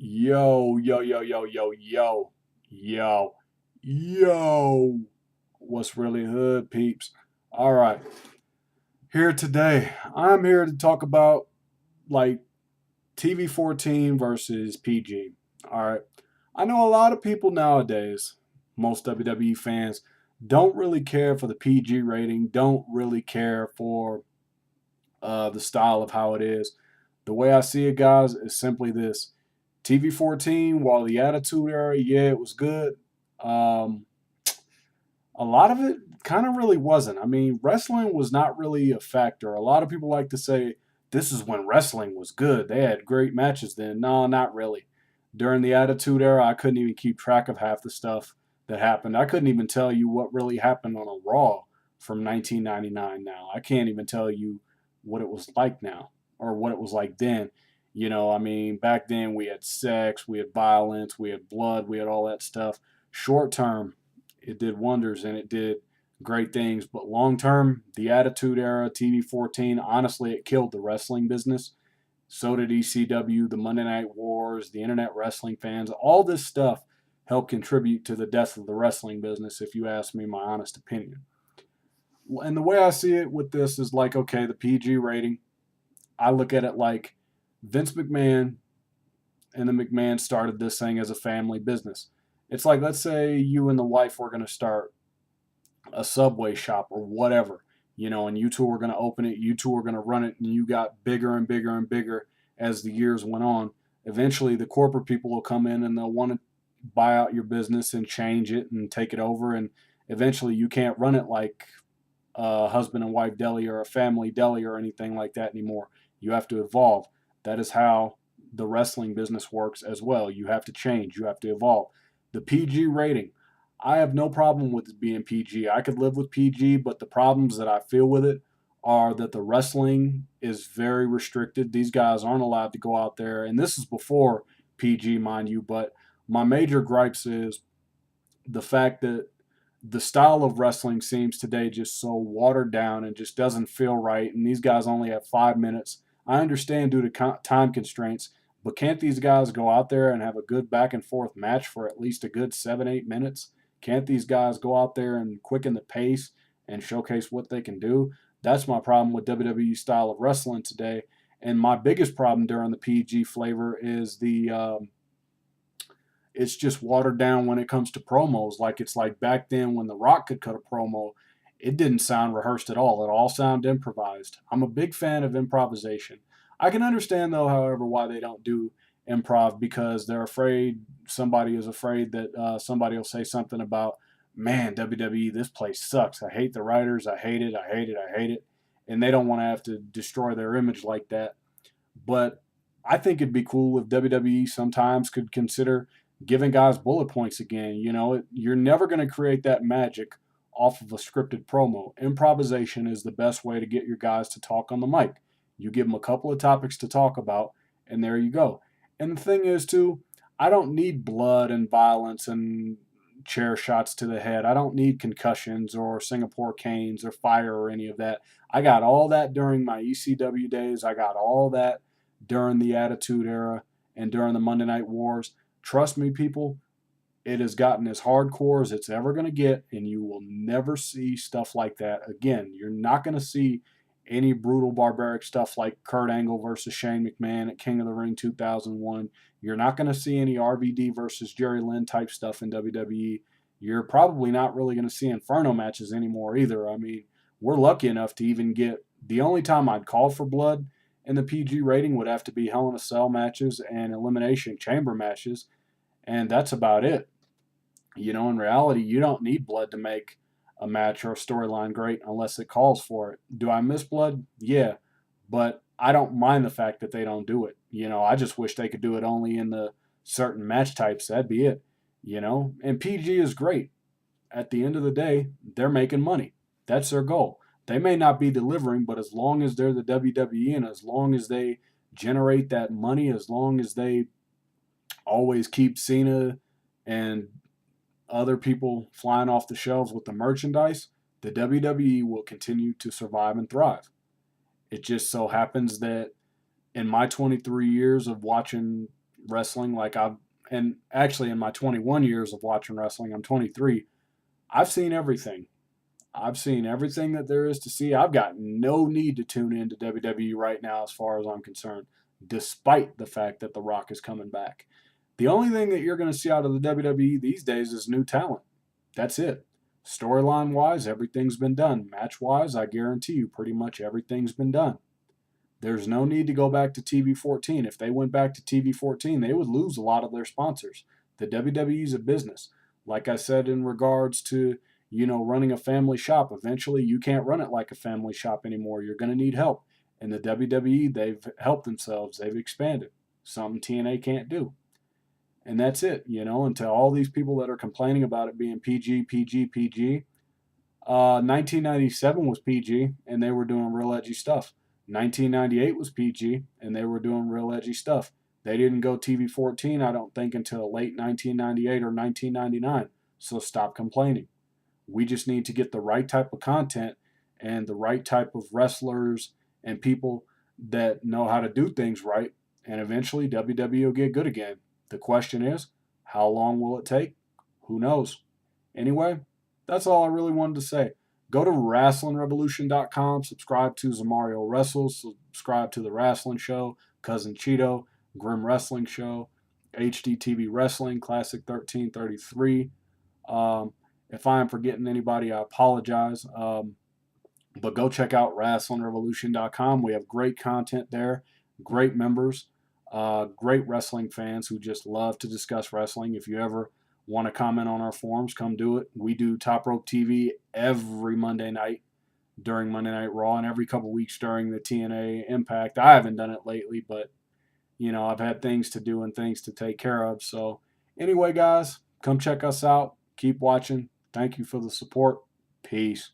Yo, yo, yo, yo, yo, yo, yo, yo. What's really hood, peeps? All right. Here today, I'm here to talk about like TV 14 versus PG. All right. I know a lot of people nowadays, most WWE fans, don't really care for the PG rating, don't really care for the style of how it is. The way I see it, guys, is simply this: TV 14, while the Attitude Era, yeah, it was good. Um, a lot of it kind of really wasn't. I mean, wrestling was not really a factor. A lot of people like to say this is when wrestling was good. They had great matches then. No, not really. During the Attitude Era, I couldn't even keep track of half the stuff that happened. I couldn't even tell you what really happened on a Raw from 1999 now. I can't even tell you what it was like now or what it was like then. I mean, back then we had sex, we had violence, we had blood, we had all that stuff. Short term, it did wonders and it did great things. But long term, the Attitude Era, TV 14, honestly, it killed the wrestling business. So did ECW, the Monday Night Wars, the internet wrestling fans. All this stuff helped contribute to the death of the wrestling business, if you ask me my honest opinion. And the way I see it with this is like, okay, the PG rating, I look at it like Vince McMahon and the McMahon started this thing as a family business. It's like, let's say you and the wife were going to start a Subway shop or whatever, and you two are going to open it, you two are going to run it, and you got bigger and bigger and bigger as the years went on. Eventually, the corporate people will come in and they'll want to buy out your business and change it and take it over. And eventually, you can't run it like a husband and wife deli or a family deli or anything like that anymore. You have to evolve. That is how the wrestling business works as well. You have to change, you have to evolve. The PG rating, I have no problem with it being PG. I could live with PG, but the problems that I feel with it are that the wrestling is very restricted. These guys aren't allowed to go out there, and this is before PG, mind you, but my major gripes is the fact that the style of wrestling seems today just so watered down and just doesn't feel right. And these guys only have 5 minutes. I understand due to time constraints, but can't these guys go out there and have a good back and forth match for at least a good 7, 8 minutes? Can't these guys go out there and quicken the pace and showcase what they can do? That's my problem with WWE style of wrestling today. And my biggest problem during the PG flavor is it's just watered down when it comes to promos. Like it's like back then when The Rock could cut a promo, it didn't sound rehearsed at all. It all sounded improvised. I'm a big fan of improvisation. I can understand though, however, why they don't do improv because they're afraid somebody is afraid that somebody will say something about, man, WWE, this place sucks. I hate the writers. I hate it. I hate it. I hate it. And they don't want to have to destroy their image like that. But I think it'd be cool if WWE sometimes could consider giving guys bullet points again. You're never going to create that magic off of a scripted promo. Improvisation is the best way to get your guys to talk on the mic. You give them a couple of topics to talk about, and there you go. And the thing is, too, I don't need blood and violence and chair shots to the head. I don't need concussions or Singapore canes or fire or any of that. I got all that during my ECW days. I got all that during the Attitude Era and during the Monday Night Wars. Trust me, people, it has gotten as hardcore as it's ever going to get, and you will never see stuff like that again. You're not going to see any brutal, barbaric stuff like Kurt Angle versus Shane McMahon at King of the Ring 2001. You're not going to see any RVD versus Jerry Lynn type stuff in WWE. You're probably not really going to see Inferno matches anymore either. I mean, we're lucky enough to even get the only time I'd call for blood in the PG rating would have to be Hell in a Cell matches and Elimination Chamber matches, and that's about it. In reality, you don't need blood to make a match or a storyline great unless it calls for it. Do I miss blood? Yeah, but I don't mind the fact that they don't do it. I just wish they could do it only in the certain match types. That'd be it. And PG is great. At the end of the day, they're making money. That's their goal. They may not be delivering, but as long as they're the WWE and as long as they generate that money, as long as they always keep Cena and other people flying off the shelves with the merchandise, the WWE will continue to survive and thrive. It just so happens that in my 23 years of watching wrestling. And actually in my 21 years of watching wrestling, I'm 23. I've seen everything. I've seen everything that there is to see. I've got no need to tune into WWE right now, as far as I'm concerned, despite the fact that The Rock is coming back. The only thing that you're going to see out of the WWE these days is new talent. That's it. Storyline wise, everything's been done. Match wise, I guarantee you pretty much everything's been done. There's no need to go back to TV 14. If they went back to TV 14, they would lose a lot of their sponsors. The WWE is a business. Like I said, in regards to, running a family shop, eventually you can't run it like a family shop anymore. You're going to need help. And the WWE, they've helped themselves. They've expanded. Something TNA can't do. And that's it, and to all these people that are complaining about it being PG, PG, PG, 1997 was PG, and they were doing real edgy stuff. 1998 was PG, and they were doing real edgy stuff. They didn't go TV 14, I don't think, until late 1998 or 1999. So stop complaining. We just need to get the right type of content and the right type of wrestlers and people that know how to do things right, and eventually WWE will get good again. The question is, how long will it take? Who knows? Anyway, that's all I really wanted to say. Go to WrestlingRevolution.com, subscribe to Zamario Wrestles, subscribe to The Wrestling Show, Cousin Cheeto, Grim Wrestling Show, HDTV Wrestling, Classic 1333. If I am forgetting anybody, I apologize. But go check out WrestlingRevolution.com. We have great content there, great members, great wrestling fans who just love to discuss wrestling. If you ever want to comment on our forums, come do it. We do Top Rope TV every Monday night during Monday Night Raw and every couple weeks during the TNA Impact. I haven't done it lately, but I've had things to do and things to take care of. So anyway, guys, come check us out. Keep watching. Thank you for the support. Peace.